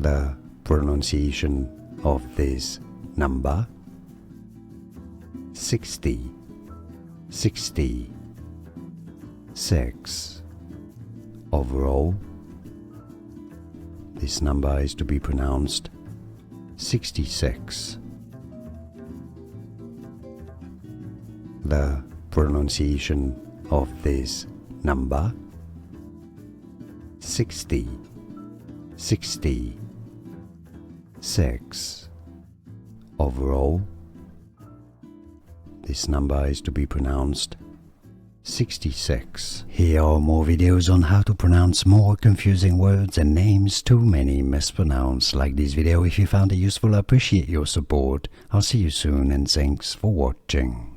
The pronunciation of this number: 60, 60. 6. Overall, this number is to be pronounced 66. The pronunciation of this number: 60, 60. 6. Overall, this number is to be pronounced 66. Here are more videos on how to pronounce more confusing words and names too many mispronounced. Like this video if you found it useful. I appreciate your support. I'll see you soon and thanks for watching.